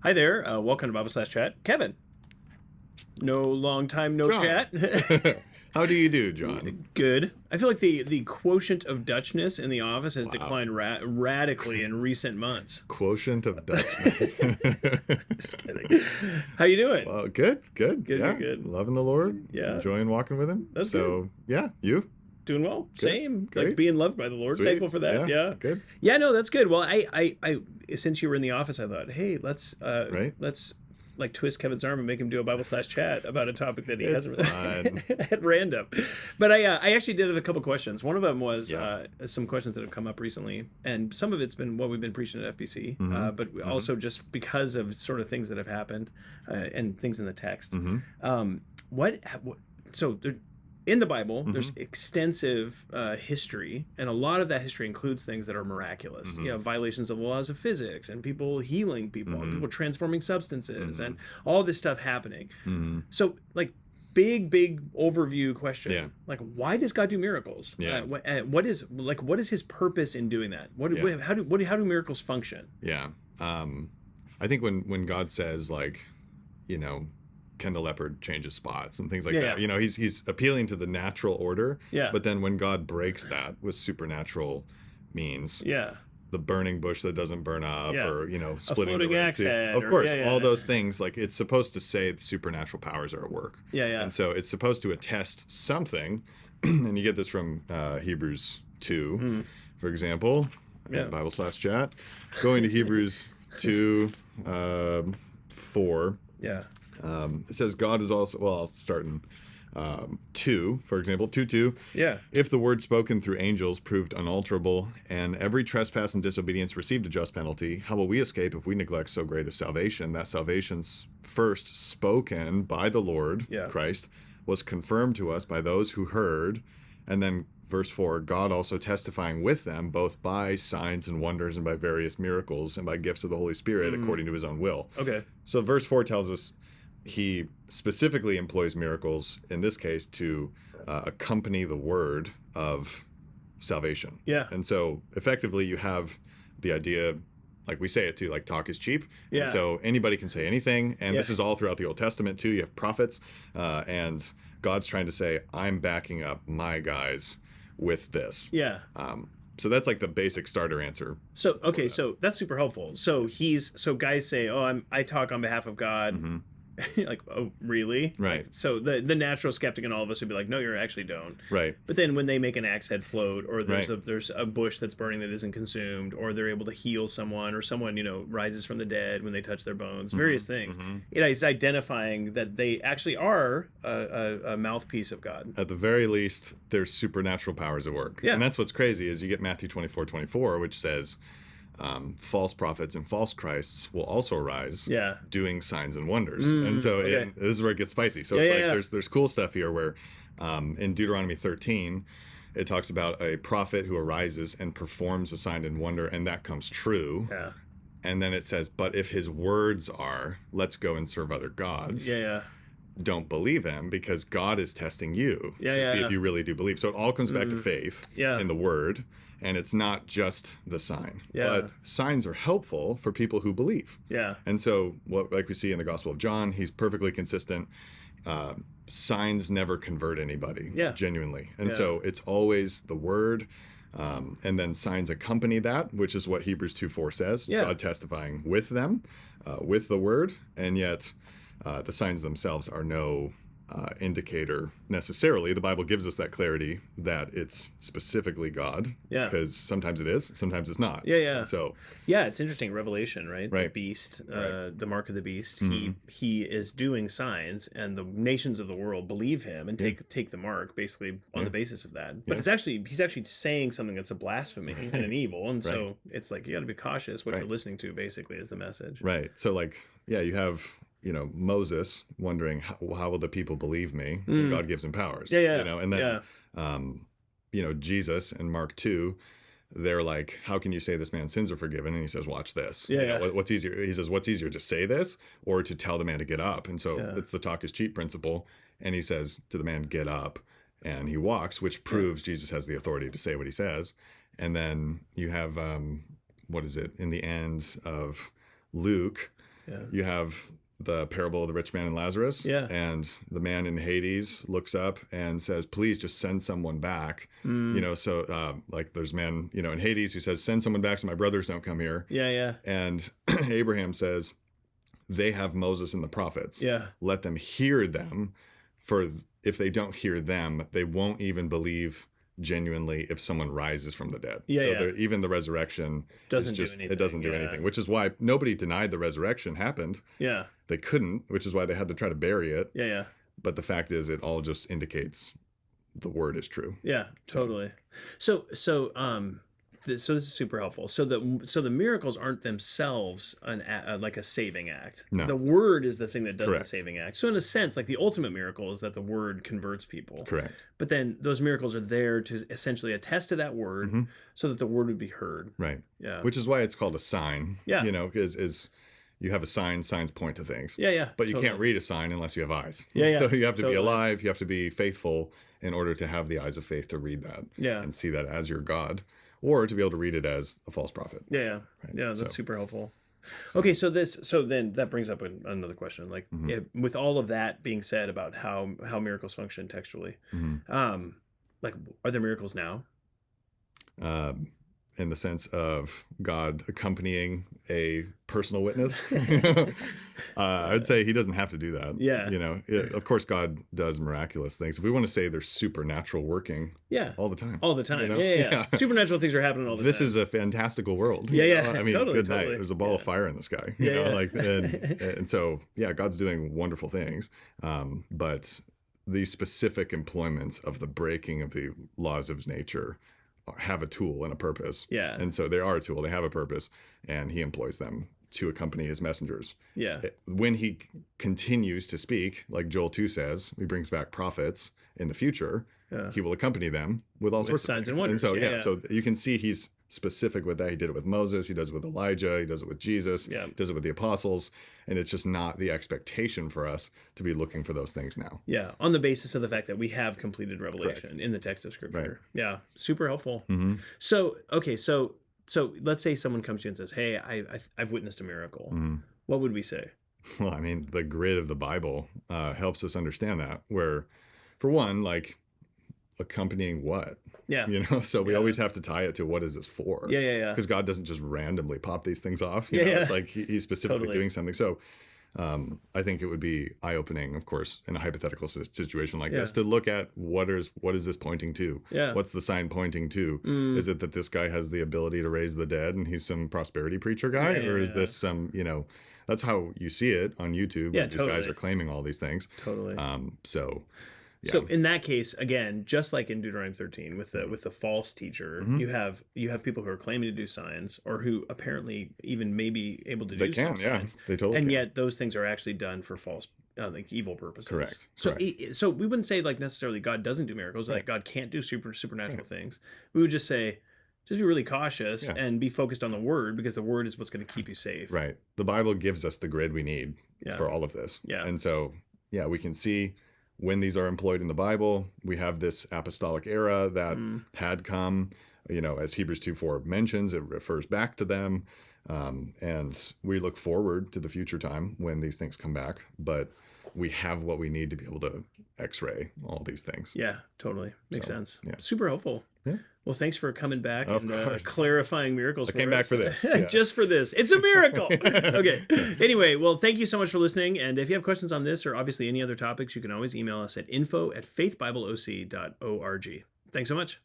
Hi there. Welcome to Bible Slash Chat. Kevin. No long time, no John. chat. How do you do, John? Good. I feel like the quotient of Dutchness in the office has Wow. declined radically in recent months. Quotient of Dutchness. Just kidding. How you doing? Well, good. Good, Yeah, good. loving the Lord. Yeah. Enjoying walking with Him. That's so, yeah, you? Doing well. Good. Same. Great. Like being loved by the Lord. Sweet. Thankful for that. Yeah. Good. Yeah. No, that's good. Well, I since you were in the office, I thought, hey, let's like twist Kevin's arm and make him do a Bible Slash Chat about a topic that he hasn't at random. But I actually did have a couple questions. One of them was some questions that have come up recently, and some of it's been what we've been preaching at FBC, but also just because of sort of things that have happened and things in the text. So there, in the Bible, there's extensive history, and a lot of that history includes things that are miraculous. You know, violations of the laws of physics, and people healing people, and people transforming substances, and all this stuff happening. So, like, big overview question. Yeah. Like, why does God do miracles? Yeah. What is His purpose in doing that? How do miracles function? Yeah. I think when God says, like, you know, can the leopard change his spots and things like that? You know, he's appealing to the natural order. Yeah. But then when God breaks that with supernatural means, the burning bush that doesn't burn up, or, you know, splitting the Red Sea. Of course, all those things, like, it's supposed to say the supernatural powers are at work. And so it's supposed to attest something, and you get this from Hebrews 2, for example. Bible Slash Chat. Going to Hebrews 2, 4. It says God is also, well, I'll start in 2, for example, 2:2. If the word spoken through angels proved unalterable, and every trespass and disobedience received a just penalty, how will we escape if we neglect so great a salvation? That salvation's first spoken by the Lord, Christ, was confirmed to us by those who heard. And then verse 4, God also testifying with them, both by signs and wonders and by various miracles and by gifts of the Holy Spirit, according to His own will. So verse 4 tells us He specifically employs miracles, in this case, to accompany the word of salvation. And so effectively you have the idea, like we say it too, like talk is cheap. And so anybody can say anything. And this is all throughout the Old Testament too. You have prophets, and God's trying to say, I'm backing up my guys with this. So that's like the basic starter answer. So, okay, so that's super helpful. So guys say, oh, I talk on behalf of God. You're like, oh, really? Right. So the natural skeptic in all of us would be like, no, you actually don't. Right. But then when they make an axe head float, or there's a bush that's burning that isn't consumed, or they're able to heal someone, or someone, you know, rises from the dead when they touch their bones, various things. You know, he's identifying that they actually are a mouthpiece of God. At the very least, there's supernatural powers at work. And that's what's crazy is you get Matthew 24:24, which says, false prophets and false Christs will also arise doing signs and wonders. And so this is where it gets spicy. So it's like there's cool stuff here where in Deuteronomy 13 it talks about a prophet who arises and performs a sign and wonder, and that comes true. And then it says, but if his words are, let's go and serve other gods, don't believe him, because God is testing you to see if you really do believe. So it all comes back to faith in the word. And it's not just the sign, but signs are helpful for people who believe. And so, like we see in the Gospel of John, he's perfectly consistent. Signs never convert anybody, genuinely. And so it's always the word, and then signs accompany that, which is what Hebrews 2:4 says. God testifying with them, with the word, and yet the signs themselves are no indicator necessarily. The Bible gives us that clarity that it's specifically God, because sometimes it is, sometimes it's not. And so it's interesting. Revelation, right? The beast, the mark of the beast. He is doing signs, and the nations of the world believe him and take the mark, basically on the basis of that. But he's actually saying something that's a blasphemy and an evil, and so it's like you got to be cautious what you're listening to. Basically, is the message. So like you have, you know, Moses wondering how will the people believe me? And God gives him powers. You know, and then you know, Jesus in Mark 2, they're like, how can you say this man's sins are forgiven? And he says, watch this. You know, what's easier? He says, what's easier, to say this or to tell the man to get up? And so it's the talk is cheap principle. And he says to the man, get up. and he walks, which proves Jesus has the authority to say what he says. And then you have, what is it? In the end of Luke, you have the parable of the rich man and Lazarus. Yeah. And the man in Hades looks up and says, please just send someone back. You know, so like there's a man, you know, in Hades who says, send someone back so my brothers don't come here. Yeah, yeah. And Abraham says, they have Moses and the prophets. Yeah. Let them hear them, for if they don't hear them, they won't even believe genuinely if someone rises from the dead. Yeah, so even the resurrection doesn't do anything. It doesn't do anything, which is why nobody denied the resurrection happened. Yeah. They couldn't, which is why they had to try to bury it. Yeah, yeah. But the fact is, it all just indicates the word is true. Yeah, totally. So this is super helpful. So the miracles aren't themselves like a saving act. No. The word is the thing that does Correct. the saving act. So in a sense, like the ultimate miracle is that the word converts people. Correct. But then those miracles are there to essentially attest to that word, so that the word would be heard. Right. Yeah. Which is why it's called a sign. Yeah. You know, is you have a sign, signs point to things. Yeah, yeah. But you can't read a sign unless you have eyes. Yeah, yeah. So you have to be alive, you have to be faithful in order to have the eyes of faith to read that. Yeah. And see that as your God, or to be able to read it as a false prophet. Yeah, yeah. Right? Yeah, that's super helpful. Okay, so then that brings up another question. Like, with all of that being said about how miracles function textually, like, are there miracles now? In the sense of God accompanying a personal witness, I'd say he doesn't have to do that. Yeah. You know, of course, God does miraculous things. If we want to say there's supernatural working, all the time. All the time. You know? Yeah. Supernatural things are happening all the time. This is a fantastical world. Yeah, yeah. I mean, totally, good night. totally. There's a ball of fire in the sky. You know, like, and so, God's doing wonderful things. But the specific employments of the breaking of the laws of nature have a tool and a purpose. Yeah. And so they are a tool. They have a purpose, and he employs them to accompany his messengers. Yeah. When he continues to speak, like Joel 2 says, he brings back prophets in the future. He will accompany them with all sorts of signs things. and wonders. And so, so you can see he's specific with that. He did it with Moses. He does it with Elijah. He does it with Jesus. Yeah. He does it with the apostles. And it's just not the expectation for us to be looking for those things now. Yeah. On the basis of the fact that we have completed revelation in the text of Scripture. Right. Yeah. Super helpful. So, okay. So let's say someone comes to you and says, hey, I've witnessed a miracle. What would we say? Well, I mean, the grid of the Bible helps us understand that, where, for one, like, accompanying what? Yeah. You know, so we always have to tie it to what is this for? Yeah. Because God doesn't just randomly pop these things off. You know, it's like he's specifically doing something. So I think it would be eye-opening, of course, in a hypothetical situation like this, to look at what is this pointing to? Yeah. What's the sign pointing to? Is it that this guy has the ability to raise the dead and he's some prosperity preacher guy? Or is this some, you know, that's how you see it on YouTube. Yeah, these guys are claiming all these things. Totally. So in that case, again, just like in Deuteronomy 13 with the false teacher, you have people who are claiming to do signs, or who apparently even may be able to do some signs. They totally and can. yet those things are actually done for false, like evil purposes. Correct. So we wouldn't say like necessarily God doesn't do miracles, like God can't do supernatural things. We would just say, just be really cautious and be focused on the word, because the word is what's going to keep you safe. Right. The Bible gives us the grid we need for all of this. Yeah. And so, we can see when these are employed in the Bible. We have this apostolic era that had come, you know, as Hebrews 2:4 mentions, it refers back to them. And we look forward to the future time when these things come back, but we have what we need to be able to x-ray all these things. Yeah, totally. Makes sense. Yeah. Super helpful. Yeah. Well, thanks for coming back and clarifying miracles. I came back for this. Just for this. It's a miracle. Okay. Anyway, well, thank you so much for listening. And if you have questions on this, or obviously any other topics, you can always email us at info@faithbibleoc.org. Thanks so much.